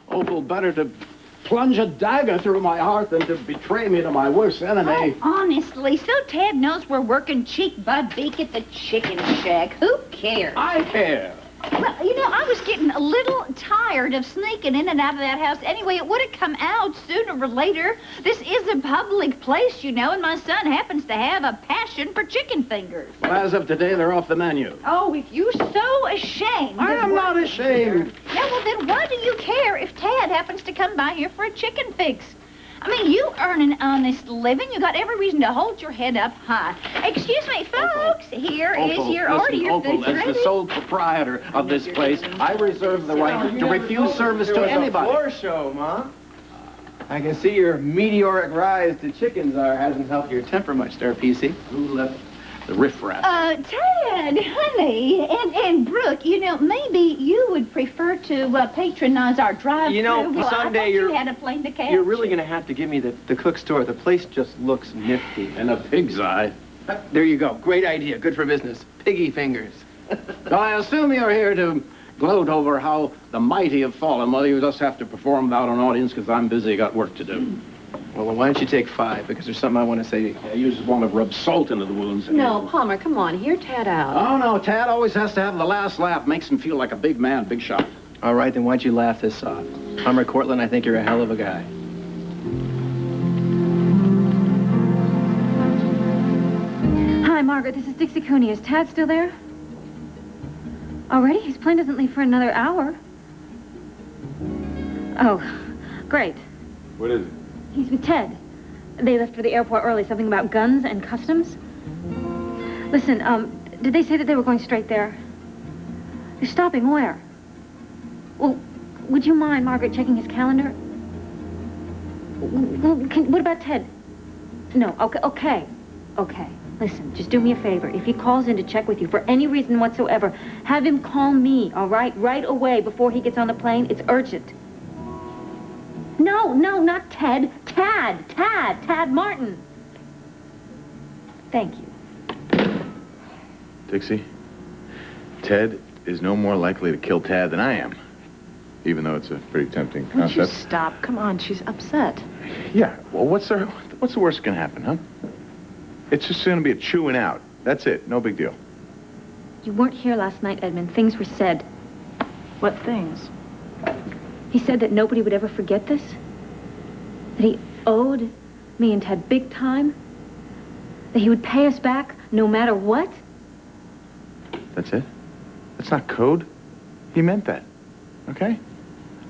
Opal, better to plunge a dagger through my heart than to betray me to my worst enemy. Oh, honestly, so Tad knows we're working cheek by beak at the chicken shack. Who cares? I care. Well, you know, I was getting a little tired of sneaking in and out of that house anyway. It would have come out sooner or later. This is a public place, you know, and my son happens to have a passion for chicken fingers. Well, as of today, they're off the menu. Oh, if you're so ashamed. I am not ashamed. Yeah, well, then why do you care if Tad happens to come by here for a chicken fix? I mean, you earn an honest living. You got every reason to hold your head up high. Excuse me, folks. Here is your order. Your food's ready. As the sole proprietor of this place, I reserve the right to refuse service to anybody. A floor show, Ma. I can see your meteoric rise to chickens hasn't helped your temper much there, PC. Who left the riffraff? Tad, honey, and Brooke, you know, maybe you would prefer to patronize our drive-thru. You know, well, someday you had a plane to catch. You're really going to have to give me the cook store. The place just looks nifty. And a pig's eye. There you go. Great idea. Good for business. Piggy fingers. So I assume you're here to gloat over how the mighty have fallen. Well, you just have to perform without an audience because I'm busy, got work to do. Well, why don't you take 5? Because there's something I want to say to you. Yeah, you just want to rub salt into the wounds. No, Palmer, come on. Hear Tad out. Oh, no, Tad always has to have the last laugh. Makes him feel like a big man, big shot. All right, then why don't you laugh this off? Palmer Cortland, I think you're a hell of a guy. Hi, Margaret. This is Dixie Cooney. Is Tad still there? Already? His plane doesn't leave for another hour. Oh, great. What is it? He's with Ted. They left for the airport early. Something about guns and customs. Listen, did they say that they were going straight there? They're stopping where? Well, would you mind, Margaret, checking his calendar? Well, what about Ted? No, okay. Listen, just do me a favor. If he calls in to check with you for any reason whatsoever, have him call me, all right? Right away before he gets on the plane. It's urgent. No, not Ted. Tad Martin. Thank you. Dixie, Ted is no more likely to kill Tad than I am. Even though it's a pretty tempting concept. Would you stop? Come on, she's upset. Yeah, well, what's the worst that can happen, huh? It's just going to be a chewing out. That's it. No big deal. You weren't here last night, Edmund. Things were said. What things? He said that nobody would ever forget this. That he owed me and Ted big time. That he would pay us back no matter what. That's it? That's not code. He meant that. Okay?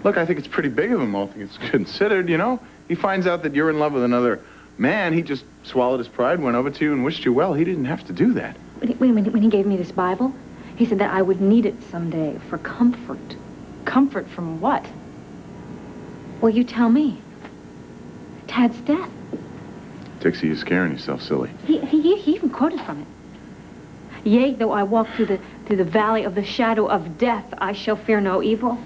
Look, I think it's pretty big of him, all things considered, you know? He finds out that you're in love with another man. He just swallowed his pride, went over to you and wished you well. He didn't have to do that. When he gave me this Bible, he said that I would need it someday for comfort. Comfort from what? Well, you tell me. Tad's death. Dixie, you're scaring yourself silly. He even quoted from it. Yea, though I walk through the valley of the shadow of death, I shall fear no evil.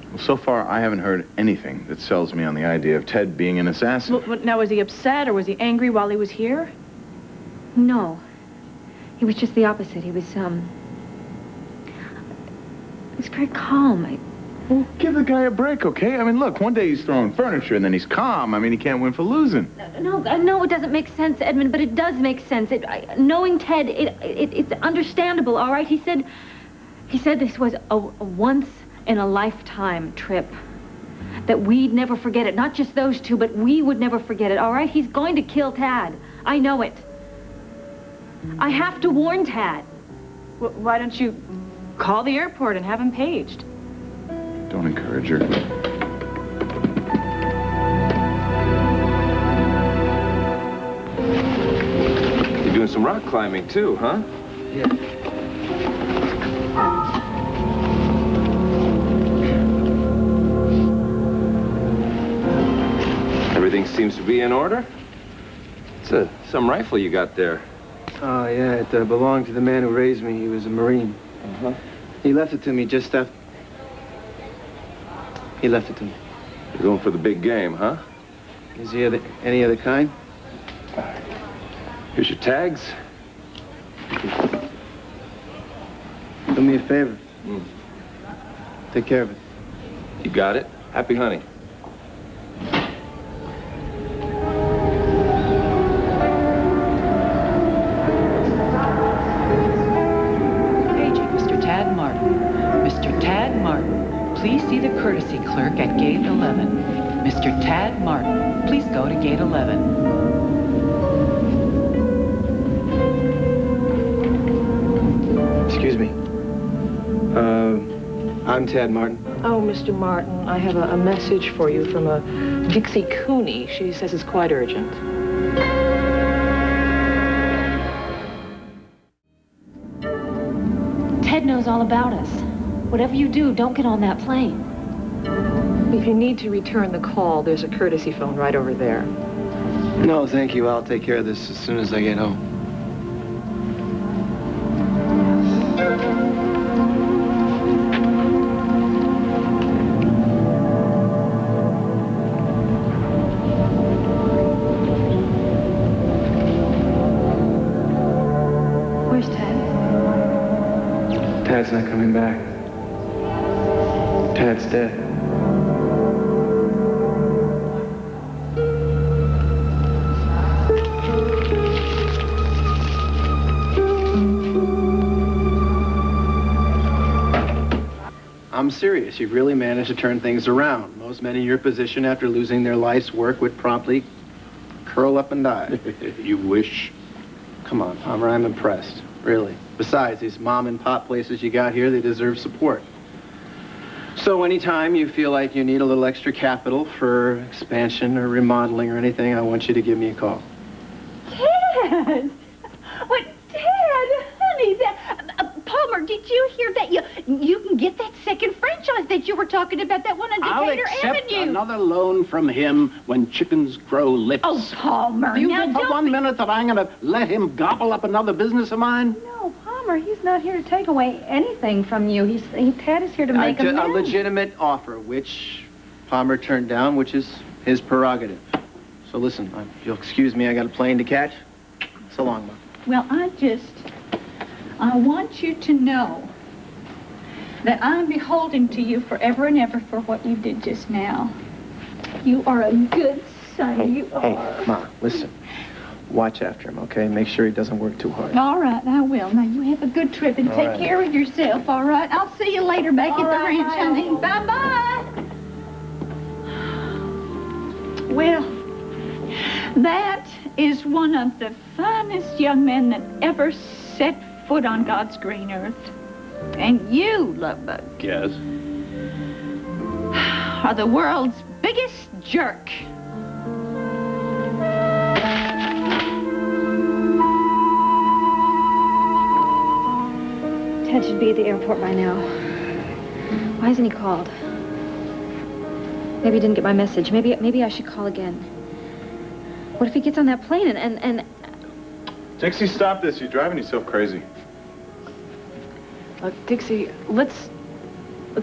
Well, so far, I haven't heard anything that sells me on the idea of Ted being an assassin. Well, now, was he upset or was he angry while he was here? No. He was just the opposite. He was very calm. Well, give the guy a break, okay? I mean, look, one day he's throwing furniture and then he's calm. I mean, he can't win for losing. No, it doesn't make sense, Edmund, but it does make sense. Knowing Ted, it's understandable, all right? He said this was a once-in-a-lifetime trip. That we'd never forget it. Not just those two, but we would never forget it, all right? He's going to kill Tad. I know it. I have to warn Tad. Well, why don't you call the airport and have him paged? Don't encourage her. You're doing some rock climbing, too, huh? Yeah. Everything seems to be in order. It's some rifle you got there. Oh, yeah, it belonged to the man who raised me. He was a Marine. Uh-huh. He left it to me just after... He left it to me. You're going for the big game, huh? Is he any other kind? Here's your tags. Do me a favor. Take care of it. You got it. Happy hunting. Paging Mr. Tad Martin. Mr. Tad Martin, please see the courtesy clerk at gate 11. Mr. Tad Martin, please go to gate 11. Excuse me. I'm Tad Martin. Oh, Mr. Martin, I have a message for you from a Dixie Cooney. She says it's quite urgent. Ted knows all about us. Whatever you do, don't get on that plane. If you need to return the call, there's a courtesy phone right over there. No, thank you. I'll take care of this as soon as I get home. Where's Ted? Tad's not coming back. Tad's dead. I'm serious. You've really managed to turn things around. Most men in your position, after losing their life's work, would promptly curl up and die. You wish. Come on, Palmer, I'm impressed. Really. Besides, these mom and pop places you got here, they deserve support. So anytime you feel like you need a little extra capital for expansion or remodeling or anything, I want you to give me a call. Ted! What, Ted? Honey, Palmer, did you hear that? You can get that second franchise that you were talking about, that one on I'll Decatur accept Avenue. another loan from him when chickens grow lips. Oh, Palmer, Do you now think for don't 1 minute that I'm going to let him gobble up another business of mine? No, Palmer, he's not here to take away anything from you. Tad is here to make A amends. legitimate offer, which Palmer turned down, which is his prerogative. So listen, if you'll excuse me, I got a plane to catch. So long, Mom. Well, I want you to know that I'm beholden to you forever and ever for what you did just now. You are a good son, you are. Hey, Ma, listen. Watch after him, okay? Make sure he doesn't work too hard. All right, I will. Now, you have a good trip and All take right. care of yourself, all right? I'll see you later back All at the right, ranch, honey. Bye-bye. Well, that is one of the finest young men that ever set foot on God's green earth. And you, Lovebug, Yes. are the world's biggest jerk. Ted should be at the airport by now. Why hasn't he called? Maybe he didn't get my message. Maybe I should call again. What if he gets on that plane and... Dixie, stop this. You're driving yourself crazy. Look, Dixie, let's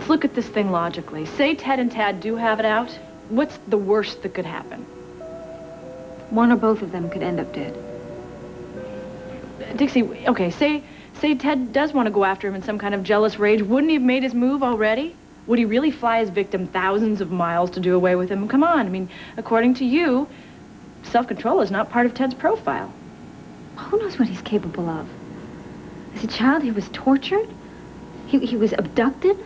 look at this thing logically. Say Ted and Tad do have it out. What's the worst that could happen? one or both of them could end up dead. Dixie, okay, say Ted does want to go after him in some kind of jealous rage. Wouldn't he have made his move already? Would he really fly his victim thousands of miles to do away with him? Come on, I mean, according to you, self-control is not part of Ted's profile. Who knows what he's capable of? As a child, he was tortured. He was abducted.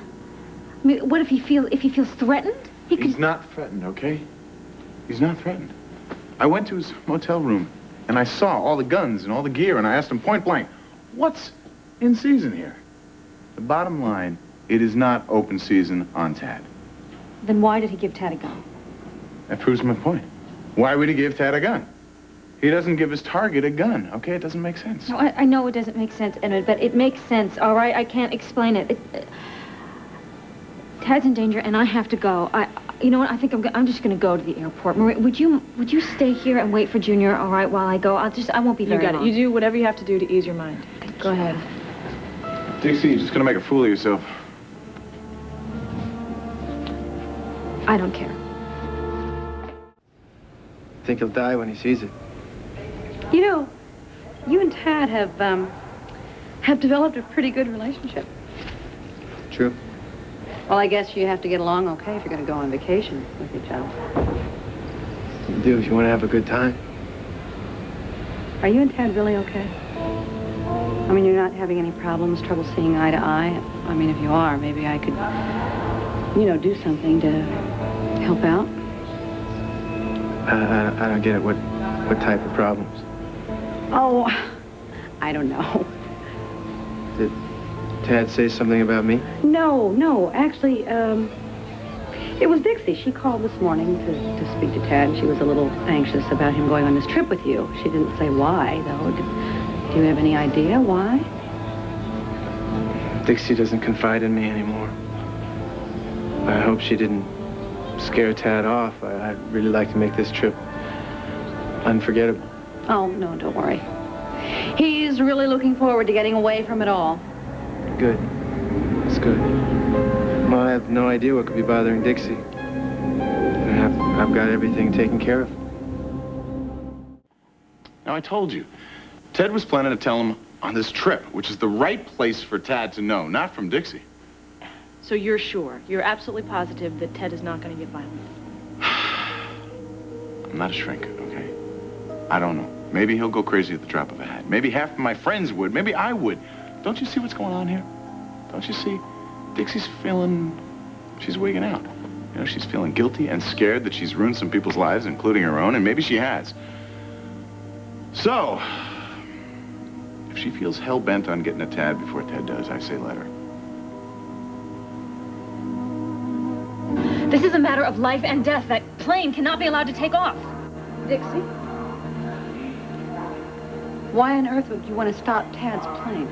I mean, what if he feels threatened? He's not threatened, okay? He's not threatened. I went to his motel room, and I saw all the guns and all the gear, and I asked him point blank, what's in season here? The bottom line, it is not open season on Tad. Then why did he give Tad a gun? That proves my point. Why would he give Tad a gun? He doesn't give his target a gun, okay? It doesn't make sense. No, I know it doesn't make sense, Edmund, but it makes sense, all right? I can't explain it. Tad's in danger, and I have to go. You know what? I think I'm just going to go to the airport. Marie, would you stay here and wait for Junior, all right, while I go? I won't be very long. You got it. You do whatever you have to do to ease your mind. Go ahead. Dixie, you're just going to make a fool of yourself. I don't care. I think he'll die when he sees it. You know, you and Tad have developed a pretty good relationship. True. Well, I guess you have to get along okay if you're going to go on vacation with each other. You do if you want to have a good time. Are you and Tad really okay? I mean, you're not having any problems, trouble seeing eye to eye? I mean, if you are, maybe I could, do something to help out. I don't get it. What type of problems? Oh, I don't know. Did Tad say something about me? No. Actually, it was Dixie. She called this morning to speak to Tad. She was a little anxious about him going on this trip with you. She didn't say why, though. Do you have any idea why? Dixie doesn't confide in me anymore. I hope she didn't scare Tad off. I'd really like to make this trip unforgettable. Oh, no, don't worry. He's really looking forward to getting away from it all. Good. That's good. Well, I have no idea what could be bothering Dixie. I've got everything taken care of. Now, I told you, Ted was planning to tell him on this trip, which is the right place for Tad to know, not from Dixie. So you're sure? You're absolutely positive that Ted is not going to get violent? I'm not a shrink, okay? I don't know. Maybe he'll go crazy at the drop of a hat. Maybe half of my friends would. Maybe I would. Don't you see what's going on here? Don't you see? Dixie's she's wigging out. She's feeling guilty and scared that she's ruined some people's lives, including her own, and maybe she has. So, if she feels hell-bent on getting a Tad before Ted does, I say let her. This is a matter of life and death. That plane cannot be allowed to take off. Dixie? Why on earth would you want to stop Tad's plane?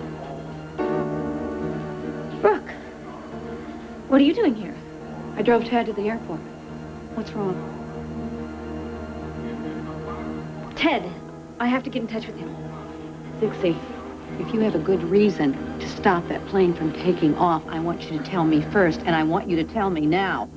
Brooke, what are you doing here? I drove Tad to the airport. What's wrong? Ted, I have to get in touch with him. Dixie, if you have a good reason to stop that plane from taking off, I want you to tell me first, and I want you to tell me now.